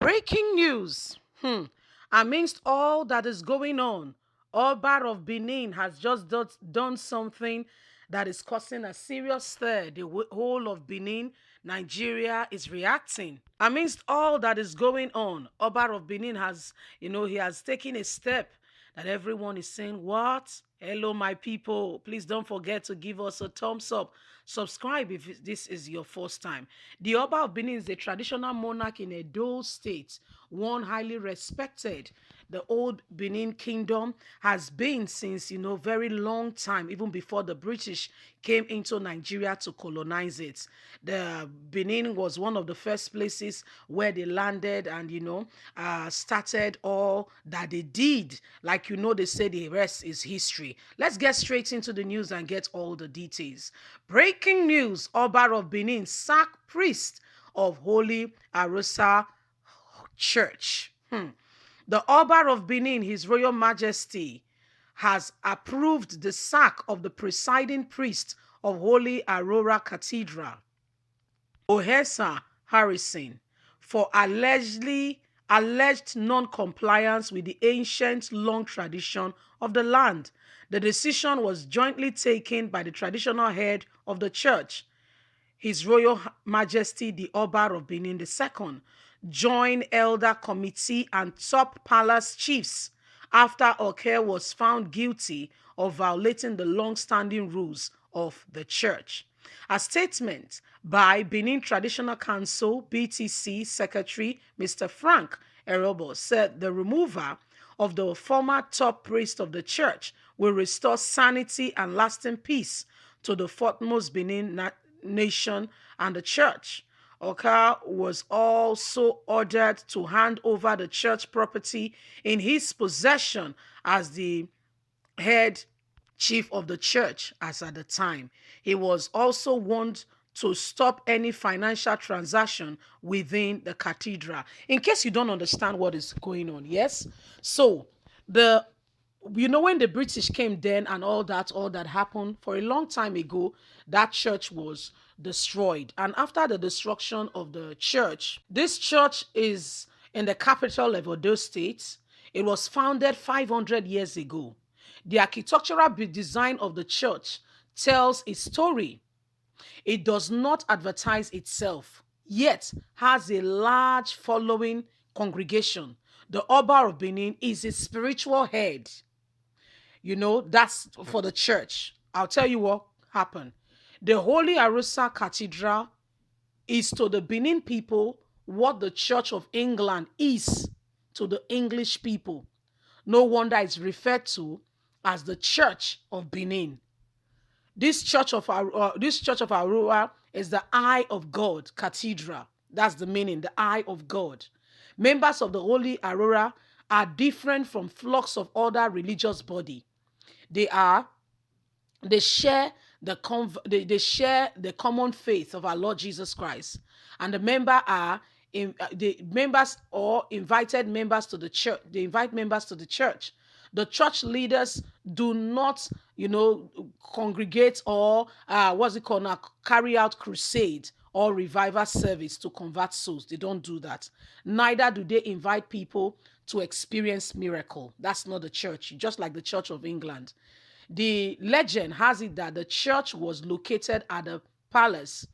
Breaking news. Amidst all that is going on, Oba of Benin has just done something that is causing a serious stir. The whole of Benin, Nigeria is reacting. Amidst all that is going on, Oba of Benin has, he has taken a step that everyone is saying, what? Hello, my people. Please don't forget to give us a thumbs up. Subscribe if this is your first time. The Oba of Benin is a traditional monarch in Edo State, one highly respected. The old Benin kingdom has been since, very long time, even before the British came into Nigeria to colonize it. The Benin was one of the first places where they landed and, started all that they did. Like, they say the rest is history. Let's get straight into the news and get all the details. Breaking news, Oba of Benin sack priest of Holy Arosa Church. The Oba of Benin, His Royal Majesty, has approved the sack of the presiding priest of Holy Aurora Cathedral, Ohesa Harrison, for alleged non-compliance with the ancient long tradition of the land. The decision was jointly taken by the traditional head of the church, His Royal Majesty the Oba of Benin II, joined elder committee and top palace chiefs after Oke was found guilty of violating the long-standing rules of the church. A statement by Benin Traditional Council (BTC) Secretary Mr. Frank Erobo said the removal of the former top priest of the church will restore sanity and lasting peace to the foremost Benin nation and the church. Oka was also ordered to hand over the church property in his possession as the head chief of the church as at the time. He was also warned to stop any financial transaction within the cathedral. In case you don't understand what is going on, yes? So the when the British came then and all that happened for a long time ago, that church was destroyed. And after the destruction of the church, this church is in the capital of Edo State. It was founded 500 years ago. The architectural design of the church tells a story. It does not advertise itself, yet has a large following congregation. The Oba of Benin is a spiritual head. That's for the church. I'll tell you what happened. The Holy Arosa Cathedral is to the Benin people what the Church of England is to the English people. No wonder it's referred to as the Church of Benin. This Church of Aurora is the Eye of God Cathedral. That's the meaning, the Eye of God. Members of the Holy Aurora are different from flocks of other religious body. They share they share the common faith of our Lord Jesus Christ, and the members or invited members to the church. They invite members to the church. The church leaders do not, congregate or carry out crusade or revival service to convert souls. They don't do that. Neither do they invite people to experience miracle. That's not the church, just like the Church of England. The legend has it that the church was located at the palace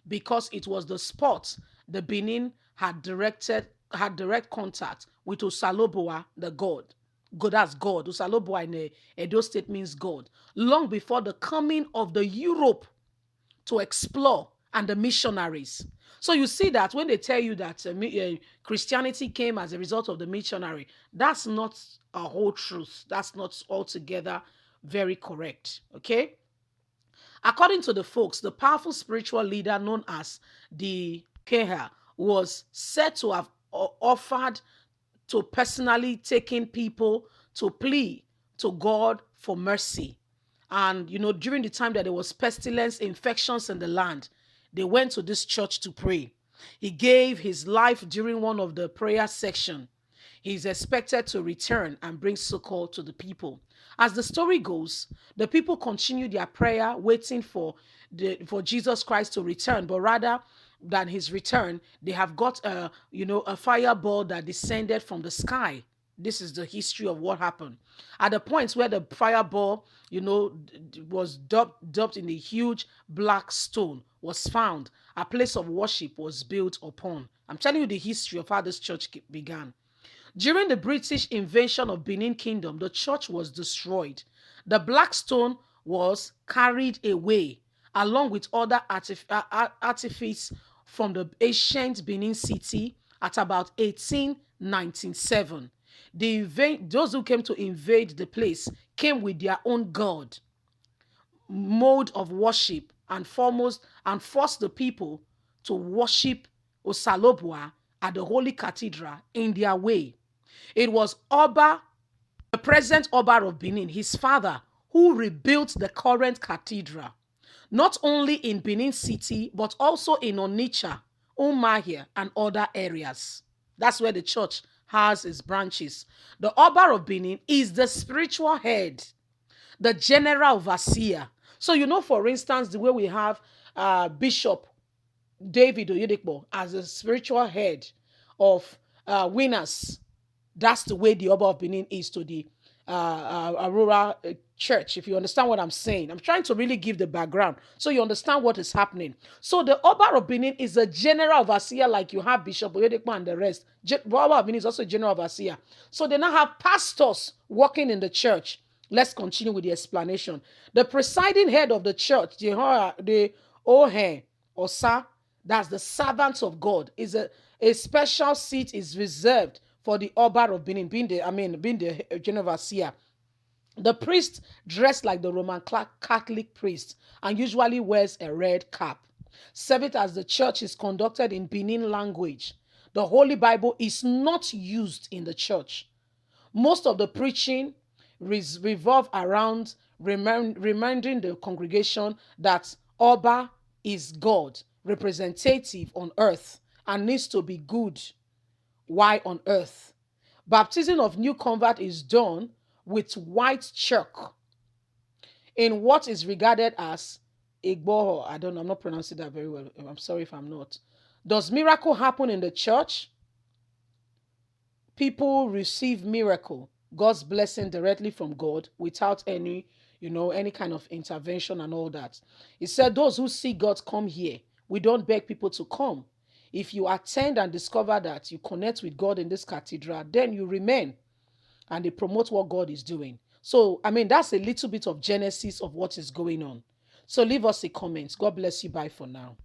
because it was the spot the Benin had direct contact with Osaloboa, the god. That's God. Osaloboa in Edo State means God. Long before the coming of the Europe to explore and the missionaries. So you see that when they tell you that Christianity came as a result of the missionary, that's not a whole truth. That's not altogether very correct. Okay? According to the folks, the powerful spiritual leader known as the Keha was said to have offered to personally taking people to plead to God for mercy. And, during the time that there was pestilence, infections in the land, they went to this church to pray. He gave his life during one of the prayer section. He is expected to return and bring succor to the people. As the story goes, the people continued their prayer, waiting for Jesus Christ to return, but rather than his return, they have got a fireball that descended from the sky. This is the history of what happened. At the point where the fireball, was dumped in a huge black stone, was found, a place of worship was built upon. I'm telling you the history of how this church began. During the British invasion of Benin Kingdom, the church was destroyed. The black stone was carried away along with other artifacts from the ancient Benin city at about 1897. Those who came to invade the place came with their own god, mode of worship, and forced the people to worship Osalobua at the Holy Cathedral in their way. It was Oba, the present Oba of Benin, his father, who rebuilt the current cathedral, not only in Benin City, but also in Onitsha, Umuahia, and other areas. That's where the church has its branches. The Oba of Benin is the spiritual head, the general overseer. So, for instance, the way we have Bishop David Oyedepo as the spiritual head of Winners. That's the way the Oba of Benin is to the Aurora church, if you understand what I'm saying. I'm trying to really give the background so you understand what is happening. So the Oba of Benin is a general overseer, like you have Bishop Oyedepo and the rest. Oba of Benin is also a general overseer. So they now have pastors working in the church. Let's continue with the explanation. The presiding head of the church, the Ohe, Osa, that's the servants of God, is a special seat is reserved for the Oba of Benin, being the general overseer. The priest dressed like the Roman Catholic priest and usually wears a red cap. Service as the church is conducted in Benin language. The Holy Bible is not used in the church. Most of the preaching revolve around reminding the congregation that Oba is God, representative on earth, and needs to be good while on earth. Baptism of new convert is done with white chalk in what is regarded as Igboho. I don't know, I'm not pronouncing that very well. I'm sorry if I'm not. Does miracle happen in the church? People receive miracle, God's blessing directly from God without any kind of intervention and all that. He said, those who see God come here. We don't beg people to come. If you attend and discover that you connect with God in this cathedral, then you remain and they promote what God is doing. So, that's a little bit of genesis of what is going on. So leave us a comment. God bless you. Bye for now.